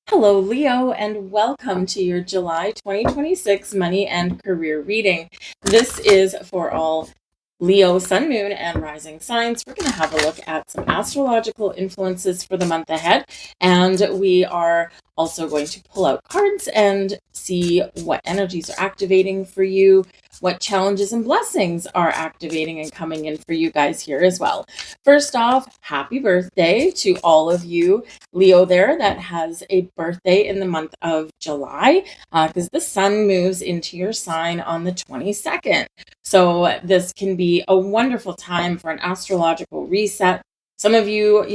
Hello, Leo, and welcome to your July 2026 money and career reading. This is for all Leo, Sun, Moon, and Rising signs. We're going to have a look at some astrological influences for the month ahead, and we are also going to pull out cards and see what energies are activating for you, what challenges and blessings are activating and coming in for you guys here as well. First off, happy birthday to all of you Leo there that has a birthday in the month of July, because the sun moves into your sign on the 22nd. So this can be a wonderful time for an astrological reset. Some of you,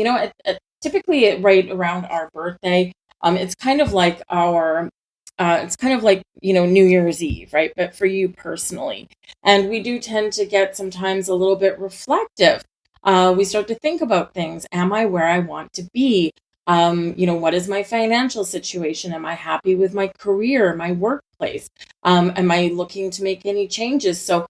typically right around our birthday, it's kind of like New Year's Eve, right? But for you personally. And we do tend to get sometimes a little bit reflective. We start to think about things. Am I where I want to be? What is my financial situation? Am I happy with my career, my workplace? Am I looking to make any changes? So,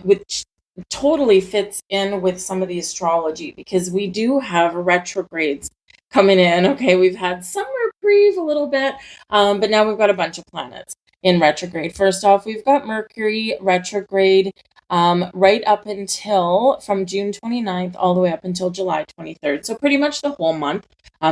which totally fits in with some of the astrology because we do have retrogrades coming in. Okay, we've had some reprieve a little bit, but now we've got a bunch of planets in retrograde. First off, we've got Mercury retrograde right up until from June 29th all the way up until July 23rd. So pretty much the whole month.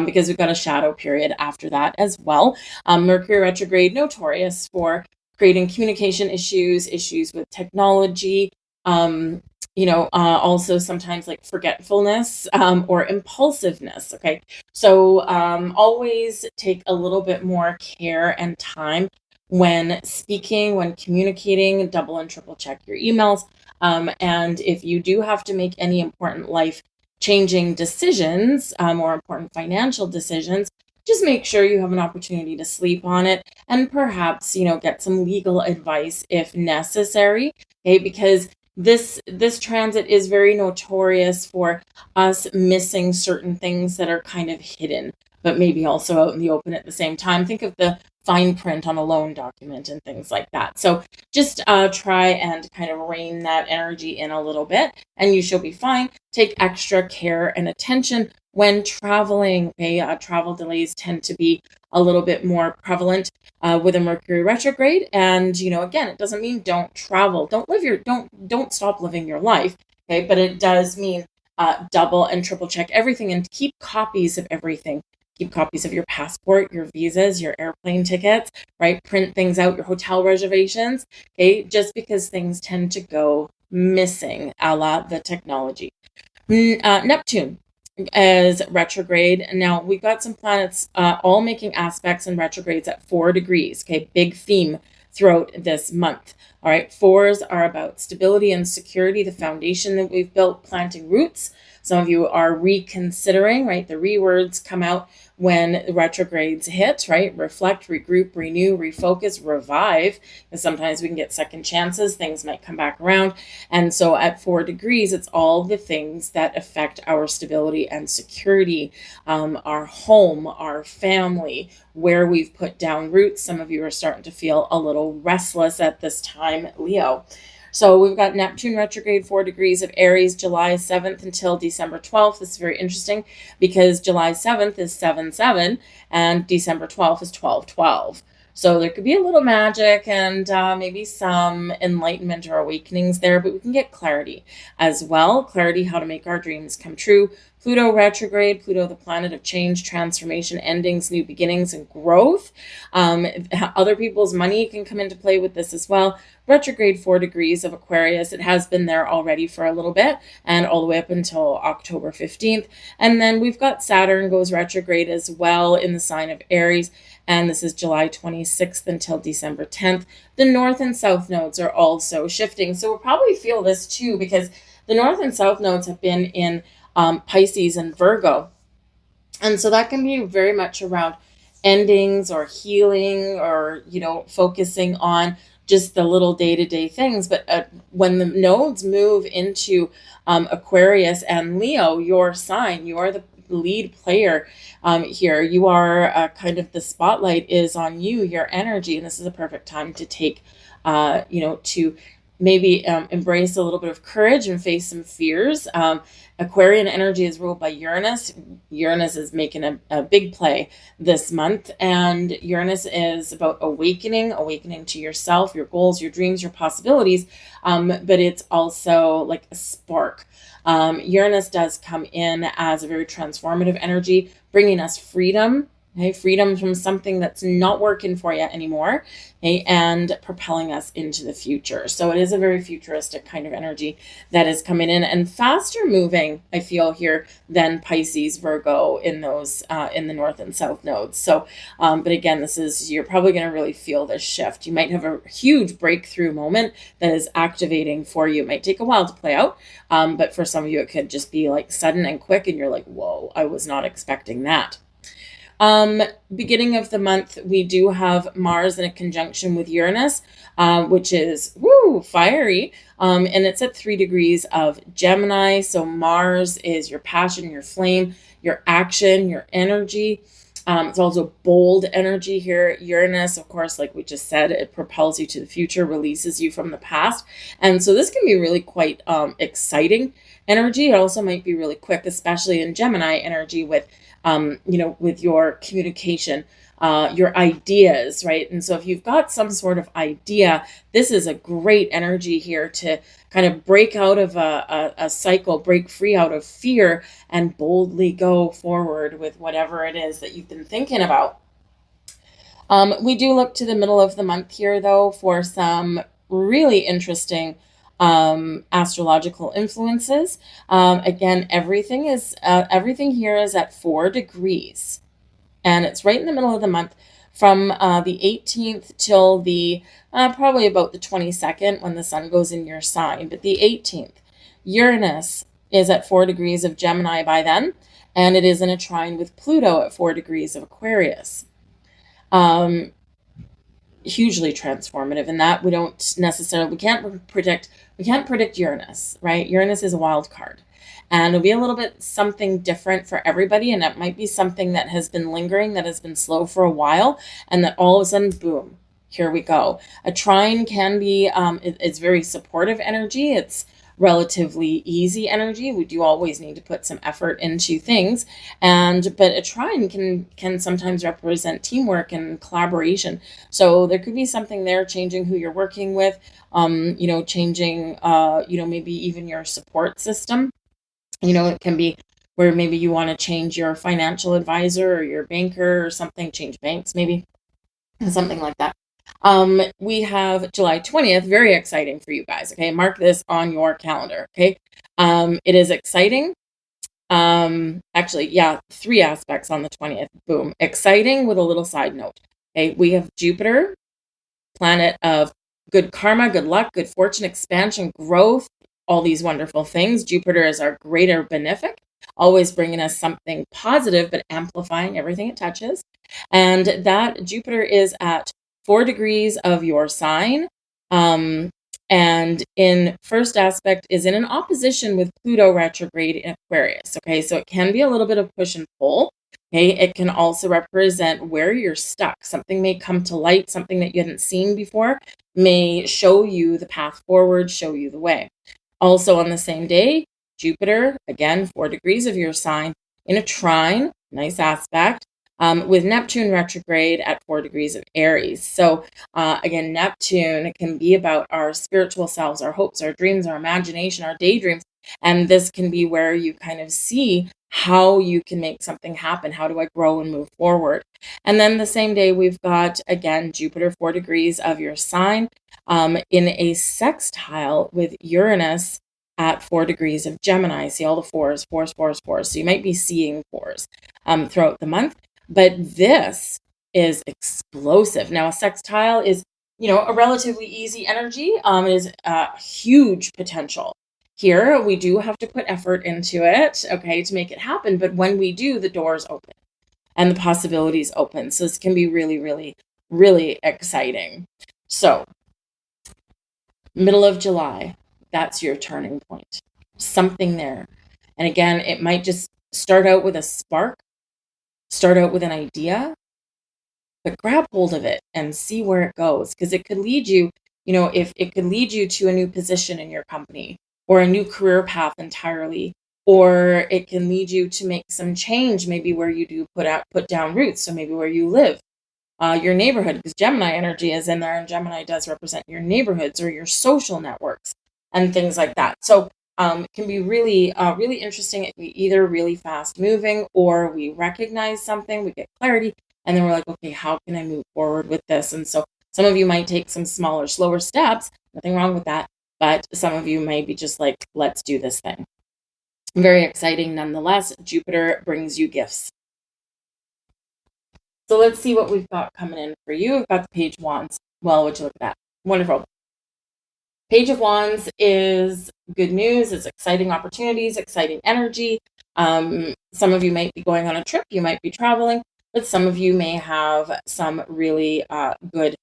Because we've got a shadow period after that as well. Mercury retrograde, notorious for creating communication issues with technology, also sometimes like forgetfulness or impulsiveness. Okay. So always take a little bit more care and time when speaking, when communicating, double and triple check your emails. And if you do have to make any important life changing decisions or important financial decisions, just make sure you have an opportunity to sleep on it and perhaps, get some legal advice if necessary. Okay, because this transit is very notorious for us missing certain things that are kind of hidden, but maybe also out in the open at the same time. Think of the fine print on a loan document and things like that. So just try and kind of rein that energy in a little bit and you shall be fine. Take extra care and attention when traveling. Okay, travel delays tend to be a little bit more prevalent with a Mercury retrograde. And again, it doesn't mean don't travel, don't stop living your life. Okay, but it does mean double and triple check everything and keep copies of everything. Keep copies of your passport, your visas, your airplane tickets, right? Print things out, your hotel reservations, okay? Just because things tend to go missing a la the technology. Neptune is retrograde. Now, we've got some planets all making aspects and retrogrades at 4 degrees, okay? Big theme throughout this month. All right, fours are about stability and security, the foundation that we've built, planting roots. Some of you are reconsidering, right? The re-words come out when retrogrades hit, right? Reflect, regroup, renew, refocus, revive. Because sometimes we can get second chances, things might come back around. And so at 4 degrees, it's all the things that affect our stability and security, our home, our family, where we've put down roots. Some of you are starting to feel a little restless at this time, Leo. So we've got Neptune retrograde, 4 degrees of Aries, July 7th until December 12th. This is very interesting because July 7th is 7-7 and December 12th is 12-12. So there could be a little magic and maybe some enlightenment or awakenings there, but we can get clarity as well. Clarity how to make our dreams come true. Pluto retrograde, Pluto, the planet of change, transformation, endings, new beginnings, and growth. Other people's money can come into play with this as well. Retrograde 4 degrees of Aquarius. It has been there already for a little bit and all the way up until October 15th. And then we've got Saturn goes retrograde as well in the sign of Aries. And this is July 26th until December 10th. The North and South nodes are also shifting. So we'll probably feel this too because the North and South nodes have been in Pisces and Virgo. And so that can be very much around endings or healing or, focusing on just the little day-to-day things. But when the nodes move into Aquarius and Leo, your sign, you are the lead player here. You are kind of the spotlight is on you, your energy. And this is a perfect time to take, to maybe embrace a little bit of courage and face some fears. Aquarian energy is ruled by Uranus. Uranus is making a big play this month, and Uranus is about awakening to yourself, your goals, your dreams, your possibilities. But it's also like a spark. Uranus does come in as a very transformative energy, bringing us freedom. Okay, freedom from something that's not working for you anymore, okay, and propelling us into the future. So it is a very futuristic kind of energy that is coming in, and faster moving, I feel here, than Pisces, Virgo in those in the north and south nodes. So, but again, you're probably going to really feel this shift. You might have a huge breakthrough moment that is activating for you. It might take a while to play out, but for some of you, it could just be like sudden and quick, and you're like, whoa, I was not expecting that. Beginning of the month, we do have Mars in a conjunction with Uranus, which is fiery. And it's at 3 degrees of Gemini. So Mars is your passion, your flame, your action, your energy. It's also bold energy here. Uranus, of course, like we just said, it propels you to the future, releases you from the past. And so this can be really quite exciting energy. It also might be really quick, especially in Gemini energy with with your communication, your ideas, right? And so if you've got some sort of idea, this is a great energy here to kind of break out of a cycle, break free out of fear, and boldly go forward with whatever it is that you've been thinking about. We do look to the middle of the month here, though, for some really interesting astrological influences. Again, everything here is at 4 degrees, and it's right in the middle of the month from the 18th till the probably about the 22nd when the sun goes in your sign. But the 18th, Uranus is at 4 degrees of Gemini by then, and it is in a trine with Pluto at 4 degrees of Aquarius. Hugely transformative in that we can't predict Uranus, right? Uranus is a wild card, and it'll be a little bit something different for everybody, and it might be something that has been lingering, that has been slow for a while, and that all of a sudden, boom, here we go. A trine can be it's very supportive energy. It's relatively easy energy. We do always need to put some effort into things, but a trine can sometimes represent teamwork and collaboration. So there could be something there changing who you're working with, changing maybe even your support system. It can be where maybe you want to change your financial advisor or your banker or something, change banks maybe, something like that. We have July 20th, very exciting for you guys. Okay, mark this on your calendar. Okay, it is exciting. Actually, yeah, 3 aspects on the 20th. Boom, exciting with a little side note. Okay, we have Jupiter, planet of good karma, good luck, good fortune, expansion, growth, all these wonderful things. Jupiter is our greater benefic, always bringing us something positive, but amplifying everything it touches. And that Jupiter is at 4 degrees of your sign. And in first aspect is in an opposition with Pluto retrograde in Aquarius. Okay, so it can be a little bit of push and pull. Okay, it can also represent where you're stuck. Something may come to light, something that you hadn't seen before may show you the path forward, show you the way. Also on the same day, Jupiter, again, 4 degrees of your sign, in a trine, nice aspect, with Neptune retrograde at 4 degrees of Aries. So again, Neptune can be about our spiritual selves, our hopes, our dreams, our imagination, our daydreams. And this can be where you kind of see how you can make something happen. How do I grow and move forward? And then the same day, we've got, again, Jupiter, 4 degrees of your sign, in a sextile with Uranus at 4 degrees of Gemini. See all the fours. So you might be seeing fours throughout the month. But this is explosive. Now, a sextile is, a relatively easy energy. It is a huge potential. Here, we do have to put effort into it, okay, to make it happen. But when we do, the doors open and the possibilities open. So this can be really, really, really exciting. So, middle of July, that's your turning point. Something there. And again, it might just start out with a spark, start out with an idea, but grab hold of it and see where it goes, because it could lead you, if it could lead you to a new position in your company or a new career path entirely, or it can lead you to make some change, maybe where you do put down roots. So maybe where you live, your neighborhood, because Gemini energy is in there, and Gemini does represent your neighborhoods or your social networks and things like that. So it can be really, really interesting. It can be either really fast moving, or we recognize something, we get clarity, and then we're like, okay, how can I move forward with this? And so some of you might take some smaller, slower steps. Nothing wrong with that. But some of you may be just like, let's do this thing. Very exciting nonetheless. Jupiter brings you gifts. So let's see what we've got coming in for you. We've got the Page of Wands. Well, would you look at that? Wonderful. Page of Wands is good news. It's exciting opportunities, exciting energy. Some of you might be going on a trip. You might be traveling, but some of you may have some really good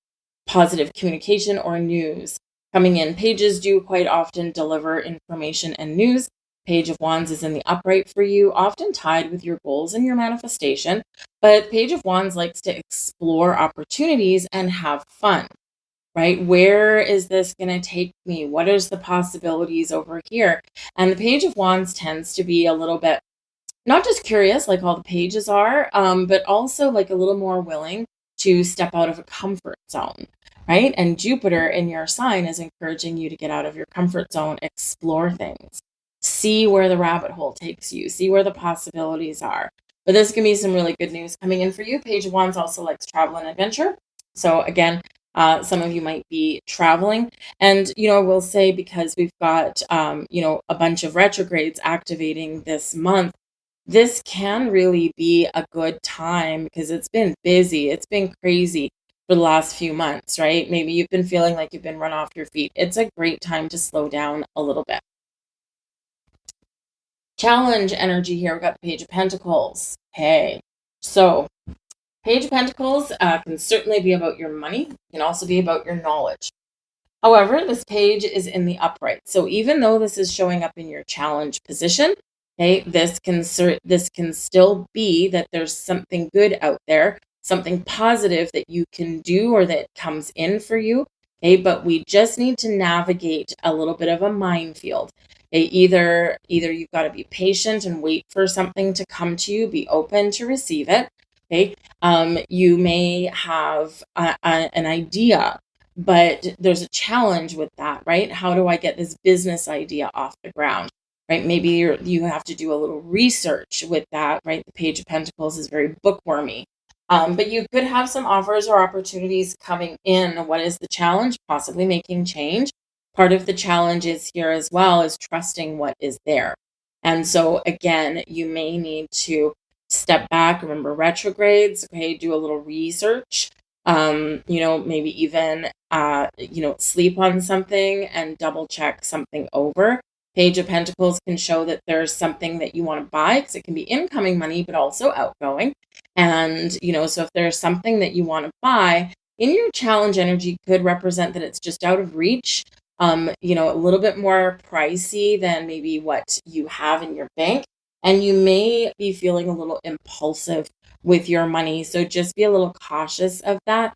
positive communication or news coming in. Pages do quite often deliver information and news. Page of Wands is in the upright for you, often tied with your goals and your manifestation. But Page of Wands likes to explore opportunities and have fun, right? Where is this going to take me? What is the possibilities over here? And the Page of Wands tends to be a little bit not just curious like all the pages are, but also like a little more willing to step out of a comfort zone, right? And Jupiter in your sign is encouraging you to get out of your comfort zone, explore things, see where the rabbit hole takes you, see where the possibilities are. But this can be some really good news coming in for you. Page of Wands also likes travel and adventure. So again, some of you might be traveling. And, I will say, because we've got, a bunch of retrogrades activating this month, this can really be a good time because it's been busy. It's been crazy for the last few months, right? Maybe you've been feeling like you've been run off your feet. It's a great time to slow down a little bit. Challenge energy here. We've got the Page of Pentacles. Okay. So Page of Pentacles can certainly be about your money. It can also be about your knowledge. However, this page is in the upright. So even though this is showing up in your challenge position, okay, this can still be that there's something good out there, something positive that you can do or that comes in for you. Okay, but we just need to navigate a little bit of a minefield. Okay, either you've got to be patient and wait for something to come to you, be open to receive it. Okay, you may have an idea, but there's a challenge with that, right? How do I get this business idea off the ground, right? Maybe you have to do a little research with that, right? The Page of Pentacles is very bookwormy. But you could have some offers or opportunities coming in. What is the challenge? Possibly making change. Part of the challenge is here as well is trusting what is there. And so again, you may need to step back, remember retrogrades, okay, do a little research, maybe even, sleep on something and double check something over. Page of Pentacles can show that there's something that you want to buy because it can be incoming money, but also outgoing. And, so if there's something that you want to buy in your challenge energy could represent that it's just out of reach, a little bit more pricey than maybe what you have in your bank. And you may be feeling a little impulsive with your money. So just be a little cautious of that.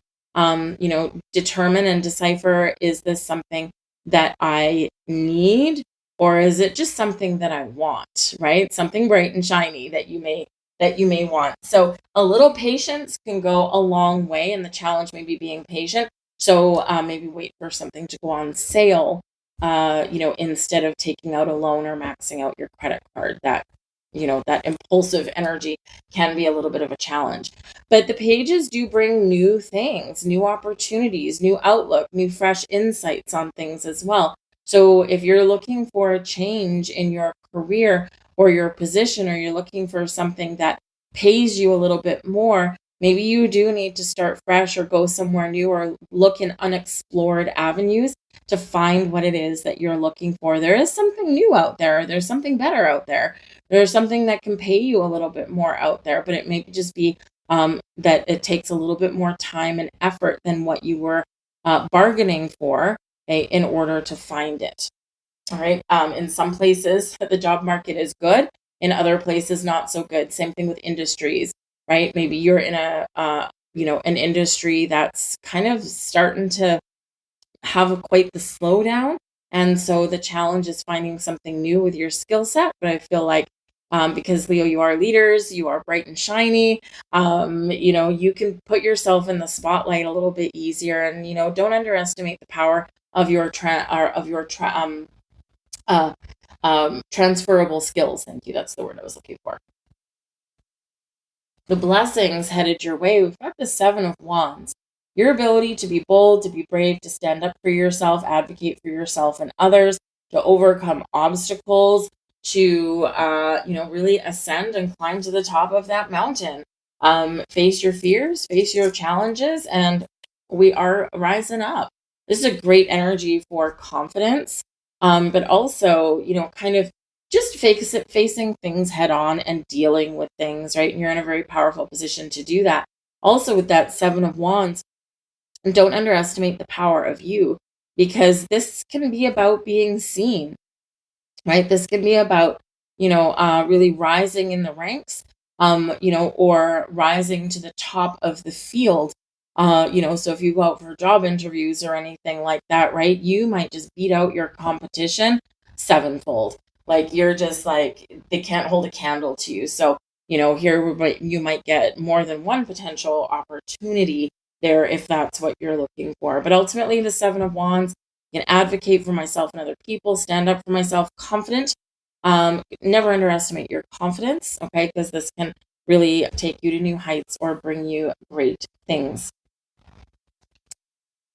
Determine and decipher, is this something that I need, or is it just something that I want, right? Something bright and shiny that you may want. So a little patience can go a long way, and the challenge may be being patient. So maybe wait for something to go on sale, instead of taking out a loan or maxing out your credit card. That impulsive energy can be a little bit of a challenge. But the pages do bring new things, new opportunities, new outlook, new fresh insights on things as well. So if you're looking for a change in your career or your position, or you're looking for something that pays you a little bit more, maybe you do need to start fresh or go somewhere new or look in unexplored avenues to find what it is that you're looking for. There is something new out there. There's something better out there. There's something that can pay you a little bit more out there, but it may just be that it takes a little bit more time and effort than what you were bargaining for, in order to find it. All right. In some places, the job market is good. In other places, not so good. Same thing with industries, right? Maybe you're in an industry that's kind of starting to have quite the slowdown. And so the challenge is finding something new with your skill set. But I feel like because Leo, you are leaders, you are bright and shiny. You can put yourself in the spotlight a little bit easier, and don't underestimate the power of your transferable skills. Thank you. That's the word I was looking for. The blessings headed your way. We've got the Seven of Wands. Your ability to be bold, to be brave, to stand up for yourself, advocate for yourself and others, to overcome obstacles, to really ascend and climb to the top of that mountain. Face your fears, face your challenges, and we are rising up. This is a great energy for confidence, but also, kind of just facing things head on and dealing with things, right? And you're in a very powerful position to do that. Also, with that Seven of Wands, don't underestimate the power of you, because this can be about being seen, right? This can be about, really rising in the ranks, or rising to the top of the field. So if you go out for job interviews or anything like that, right, you might just beat out your competition sevenfold. Like you're just like, they can't hold a candle to you. So, here you might get more than one potential opportunity there if that's what you're looking for. But ultimately, the Seven of Wands, can advocate for myself and other people, stand up for myself, confident. Never underestimate your confidence, okay? Because this can really take you to new heights or bring you great things.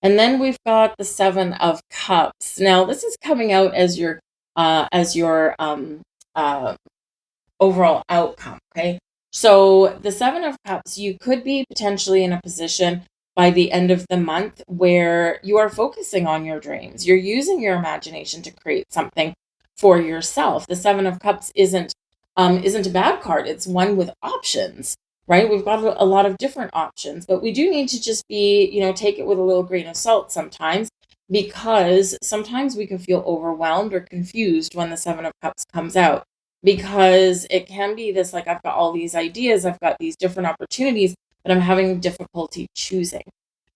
And then we've got the Seven of Cups. Now, this is coming out as your overall outcome, okay? So the Seven of Cups, you could be potentially in a position by the end of the month where you are focusing on your dreams. You're using your imagination to create something for yourself. The Seven of Cups isn't a bad card. It's one with options, right? We've got a lot of different options, but we do need to just take it with a little grain of salt sometimes, because sometimes we can feel overwhelmed or confused when the Seven of Cups comes out, because it can be this, like, I've got all these ideas, I've got these different opportunities, but I'm having difficulty choosing.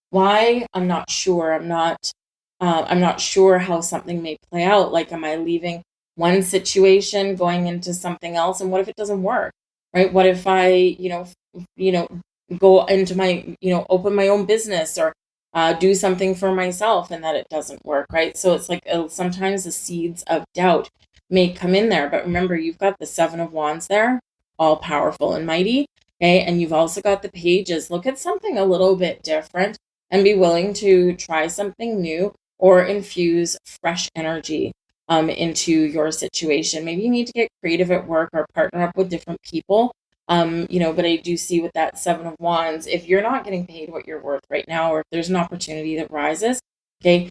Why? I'm not sure. I'm not sure how something may play out. Like, am I leaving one situation, going into something else? And what if it doesn't work? Right? What if I, you know, go into my, open my own business, or do something for myself, and that it doesn't work, right? So it's like sometimes the seeds of doubt may come in there. But remember, you've got the Seven of Wands there, all powerful and mighty. Okay. And you've also got the Pages. Look at something a little bit different and be willing to try something new or infuse fresh energy into your situation. Maybe you need to get creative at work or partner up with different people. But I do see with that Seven of Wands, if you're not getting paid what you're worth right now, or if there's an opportunity that rises, okay,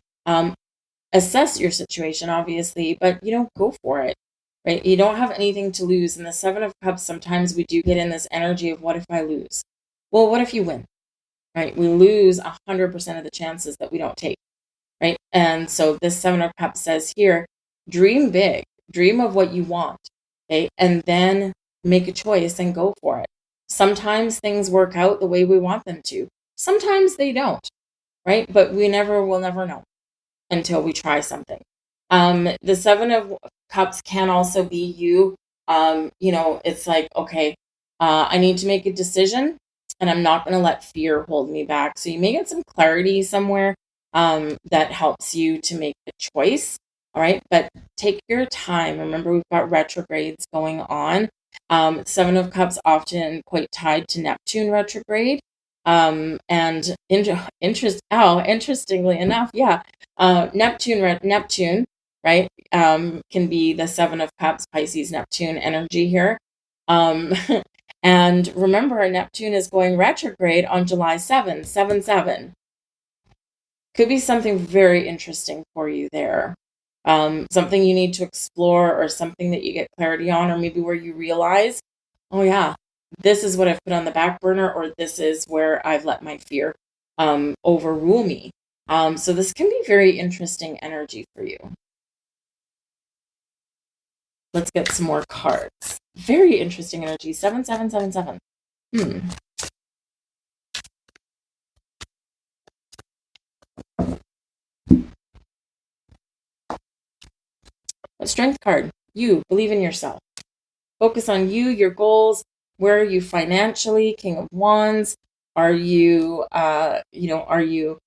assess your situation, obviously, but go for it, right? You don't have anything to lose. And the Seven of Cups, sometimes we do get in this energy of, what if I lose? Well, what if you win, right? We lose 100% of the chances that we don't take, right? And so this Seven of Cups says here, dream big, dream of what you want, okay? And then make a choice and go for it. Sometimes things work out the way we want them to. Sometimes they don't, right? But we'll never know until we try something. The Seven of Cups can also be you. It's like, okay, I need to make a decision, and I'm not going to let fear hold me back. So you may get some clarity somewhere that helps you to make a choice. All right. But take your time. Remember, we've got retrogrades going on. Seven of Cups often quite tied to Neptune retrograde. And interestingly enough, yeah, Neptune, right, can be the Seven of Cups, Pisces, Neptune energy here. And remember, Neptune is going retrograde on July 7th, 7/7. Could be something very interesting for you there. Something you need to explore, or something that you get clarity on, or maybe where you realize, oh yeah, this is what I've put on the back burner, or this is where I've let my fear overrule me. So this can be very interesting energy for you. Let's get some more cards. Very interesting energy. 7/7/7/7. But Strength card, you believe in yourself. Focus on you, your goals. Where are you financially? King of Wands. Are you, are you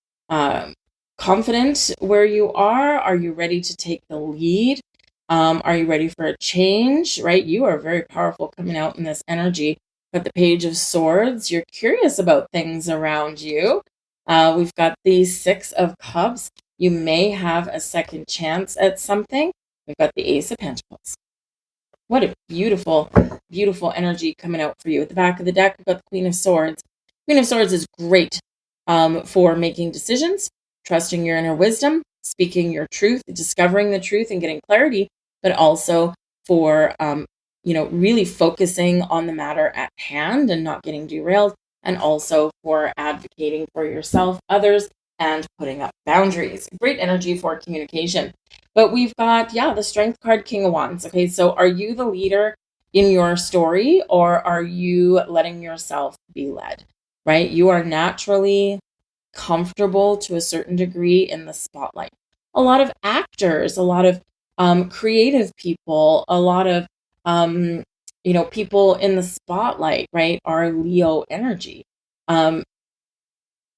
confident where you are? Are you ready to take the lead? Are you ready for a change, right? You are very powerful coming out in this energy. Got the Page of Swords. You're curious about things around you. We've got the Six of Cups. You may have a second chance at something. We've got the Ace of Pentacles. What a beautiful, beautiful energy coming out for you. At the back of the deck, we've got the Queen of Swords. Queen of Swords is great for making decisions, trusting your inner wisdom, speaking your truth, discovering the truth and getting clarity, but also for, really focusing on the matter at hand and not getting derailed, and also for advocating for yourself, others, and putting up boundaries. Great energy for communication. But we've got, the Strength card, King of Wands. Okay, so are you the leader in your story, or are you letting yourself be led, right? You are naturally comfortable to a certain degree in the spotlight. A lot of actors, a lot of creative people, a lot of, people in the spotlight, right, are Leo energy.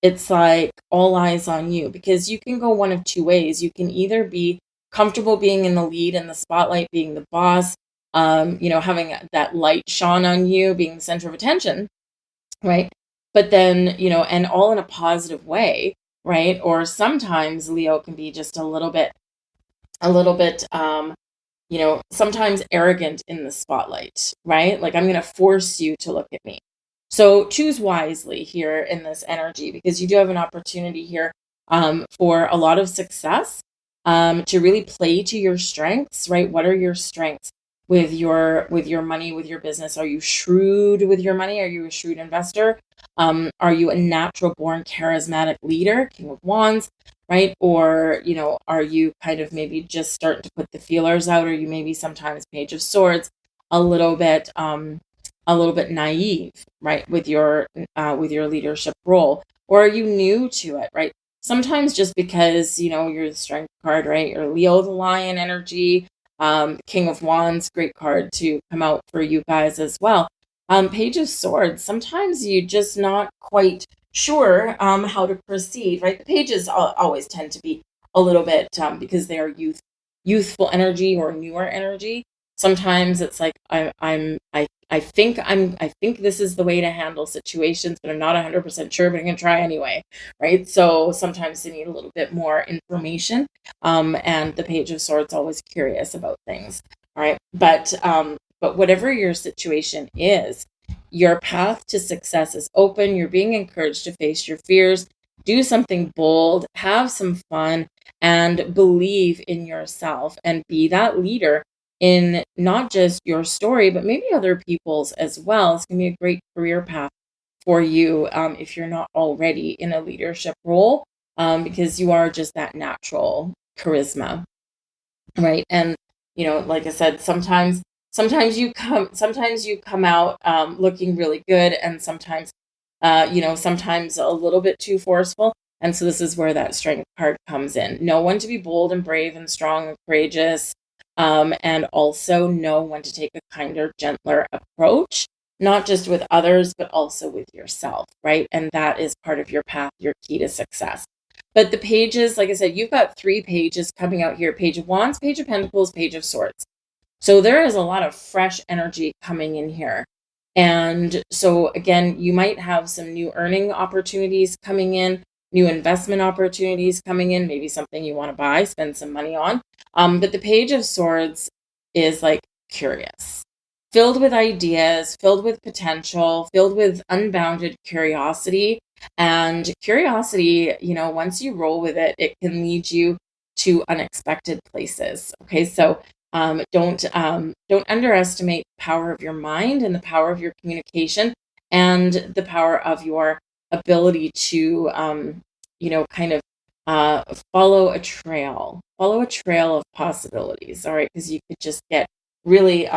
It's like all eyes on you, because you can go one of two ways. You can either be comfortable being in the lead, in the spotlight, being the boss, having that light shone on you, being the center of attention, right? But then, and all in a positive way, right? Or sometimes Leo can be just a little bit, sometimes arrogant in the spotlight, right? Like, I'm going to force you to look at me. So choose wisely here in this energy, because you do have an opportunity here for a lot of success, to really play to your strengths, right? What are your strengths with your money, with your business? Are you shrewd with your money? Are you a shrewd investor? Are you a natural born charismatic leader, King of Wands, right? Or, are you kind of maybe just starting to put the feelers out? Or you maybe sometimes, Page of Swords, a little bit naive, right, with your leadership role? Or are you new to it, right? Sometimes just because, you're the Strength card, right? You're Leo, the Lion energy, King of Wands, great card to come out for you guys as well. Page of Swords, sometimes you're just not quite sure how to proceed, right? The pages always tend to be a little bit, because they are youthful energy or newer energy. Sometimes it's like I think this is the way to handle situations, but I'm not 100% sure, but I'm gonna try anyway, right? So sometimes they need a little bit more information, and the Page of Swords always curious about things, all right? But whatever your situation is, your path to success is open. You're being encouraged to face your fears, do something bold, have some fun, and believe in yourself, and be that leader in not just your story, but maybe other people's as well. It's going to be a great career path for you, if you're not already in a leadership role, because you are just that natural charisma, right? And like I said, sometimes you come out looking really good, and sometimes a little bit too forceful. And so this is where that Strength card comes in. Know when to be bold and brave and strong and courageous, and also know when to take a kinder, gentler approach, not just with others, but also with yourself, right? And that is part of your path, your key to success. But the pages, like I said, you've got 3 pages coming out here: Page of Wands, Page of Pentacles, Page of Swords. So there is a lot of fresh energy coming in here. And so again, you might have some new earning opportunities coming in, new investment opportunities coming in, maybe something you want to buy, spend some money on. But the Page of Swords is like curious, filled with ideas, filled with potential, filled with unbounded curiosity. And curiosity, once you roll with it, it can lead you to unexpected places. Okay, so don't underestimate the power of your mind and the power of your communication and the power of your ability to kind of follow a trail of possibilities. All right, because you could just get really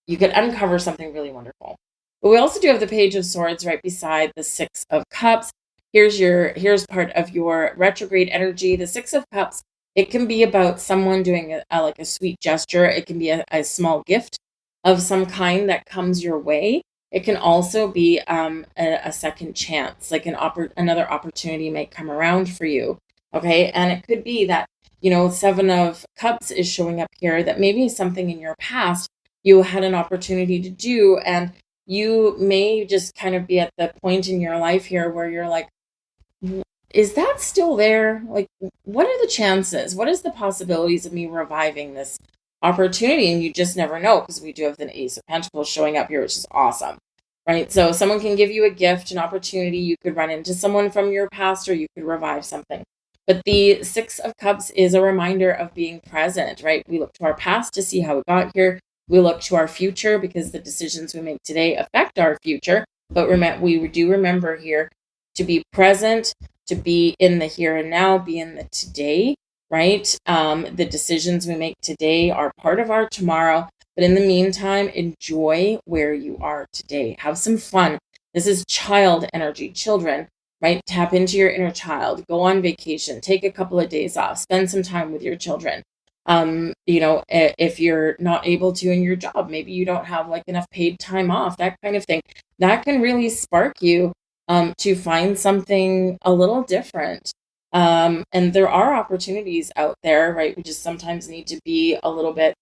you could uncover something really wonderful. But we also do have the Page of Swords right beside the Six of Cups. Here's part of your retrograde energy. The Six of Cups It can be about someone doing like a sweet gesture. It can be a small gift of some kind that comes your way. It can also be a second chance, like another opportunity may come around for you. Okay. And it could be that, Seven of Cups is showing up here, that maybe something in your past you had an opportunity to do. And you may just kind of be at the point in your life here where you're like, is that still there? Like, what are the chances? What is the possibilities of me reviving this opportunity? And you just never know, because we do have the Ace of Pentacles showing up here, which is awesome, right? So someone can give you a gift, an opportunity. You could run into someone from your past, or you could revive something. But the Six of Cups is a reminder of being present, right? We look to our past to see how we got here. We look to our future because the decisions we make today affect our future. But we do remember here to be present, to be in the here and now, be in the today, right? The decisions we make today are part of our tomorrow. But in the meantime, enjoy where you are today. Have some fun. This is child energy, children, right? Tap into your inner child. Go on vacation. Take a couple of days off. Spend some time with your children. If you're not able to in your job, maybe you don't have like enough paid time off, that kind of thing. That can really spark you to find something a little different. And there are opportunities out there, right? We just sometimes need to be a little bit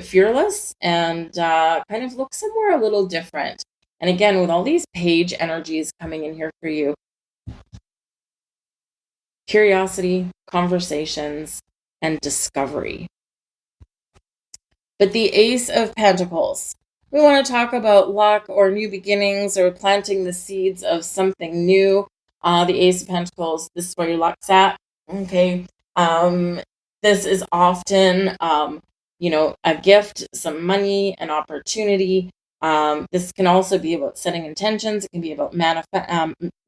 fearless and kind of look somewhere a little different. And again, with all these page energies coming in here for you, curiosity, conversations, and discovery. But the Ace of Pentacles, we want to talk about luck or new beginnings or planting the seeds of something new. The Ace of Pentacles, this is where your luck's at. Okay. This is often, a gift, some money, an opportunity. This can also be about setting intentions. It can be about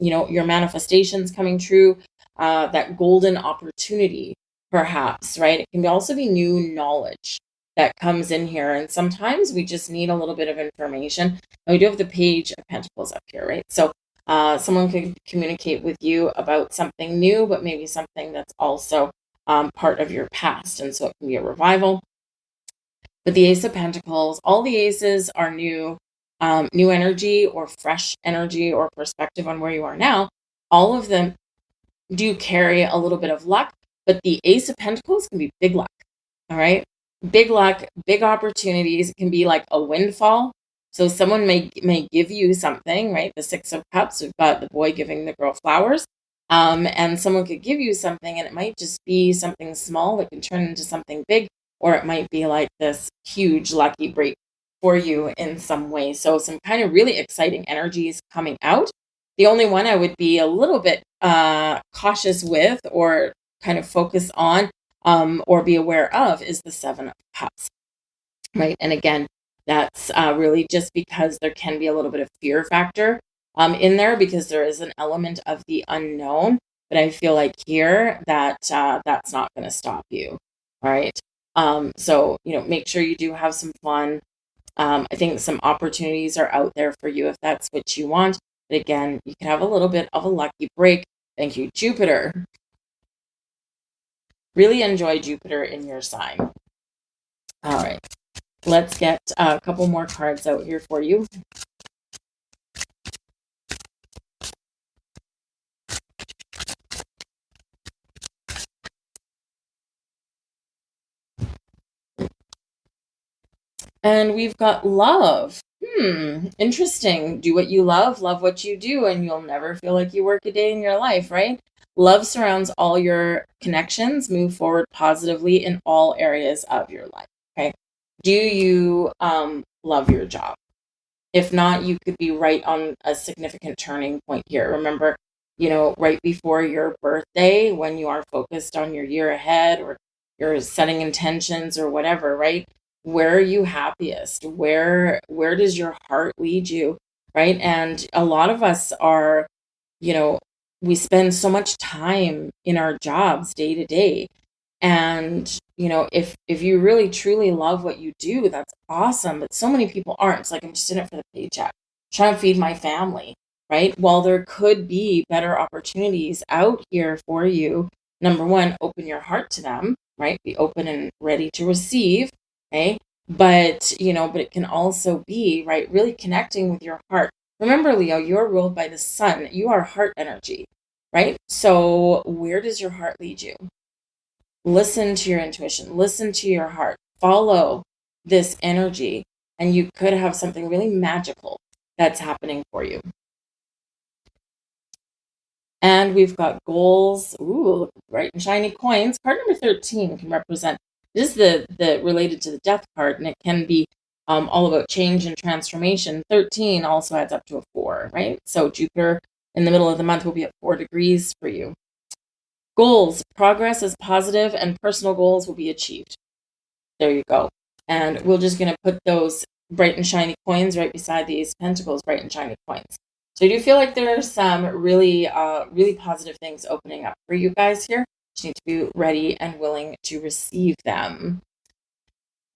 your manifestations coming true, that golden opportunity, perhaps, right? It can also be new knowledge that comes in here. And sometimes we just need a little bit of information. And we do have the Page of Pentacles up here, right? So someone could communicate with you about something new, but maybe something that's also part of your past. And so it can be a revival. But the Ace of Pentacles, all the aces are new energy or fresh energy or perspective on where you are now. All of them do carry a little bit of luck, but the Ace of Pentacles can be big luck. All right. Big luck, big opportunities. It can be like a windfall. So someone may give you something, right? The Six of Cups, we've got the boy giving the girl flowers. And someone could give you something, and it might just be something small that can turn into something big, or it might be like this huge lucky break for you in some way. So some kind of really exciting energies coming out. The only one I would be a little bit cautious with, or kind of focus on, or be aware of, is the Seven of Cups, right? And again, that's really just because there can be a little bit of fear factor in there, because there is an element of the unknown. But I feel like here that that's not going to stop you, all right? So, make sure you do have some fun. I think some opportunities are out there for you if that's what you want. But again, you can have a little bit of a lucky break. Thank you, Jupiter. Really enjoy Jupiter in your sign. All right, let's get a couple more cards out here for you. And we've got love. Interesting. Do what you love what you do, and you'll never feel like you work a day in your life, right? Love surrounds all your connections. Move forward positively in all areas of your life. Okay. Do you love your job? If not, you could be right on a significant turning point here. Remember, right before your birthday, when you are focused on your year ahead, or you're setting intentions or whatever, right? Where are you happiest? Where does your heart lead you, right? And a lot of us are, we spend so much time in our jobs day to day. And, if you really truly love what you do, that's awesome. But so many people aren't. It's like, I'm just in it for the paycheck, trying to feed my family, right? While there could be better opportunities out here for you, number one, open your heart to them, right? Be open and ready to receive, okay? But, but it can also be, right, really connecting with your heart. Remember, Leo, you're ruled by the sun. You are heart energy, right? So where does your heart lead you? Listen to your intuition, listen to your heart, follow this energy, and you could have something really magical that's happening for you. And we've got goals. Ooh, bright and shiny coins. Card number 13 can represent, this is the related to the death card, and it can be all about change and transformation. 13 also adds up to a 4, right? So Jupiter in the middle of the month will be at 4 degrees for you. Goals, progress is positive and personal goals will be achieved. There you go. And we're just going to put those bright and shiny coins right beside these pentacles, bright and shiny coins. So I do feel like there are some really, really positive things opening up for you guys here. You need to be ready and willing to receive them.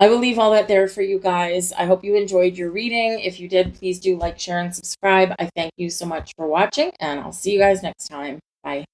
I will leave all that there for you guys. I hope you enjoyed your reading. If you did, please do like, share, and subscribe. I thank you so much for watching, and I'll see you guys next time. Bye.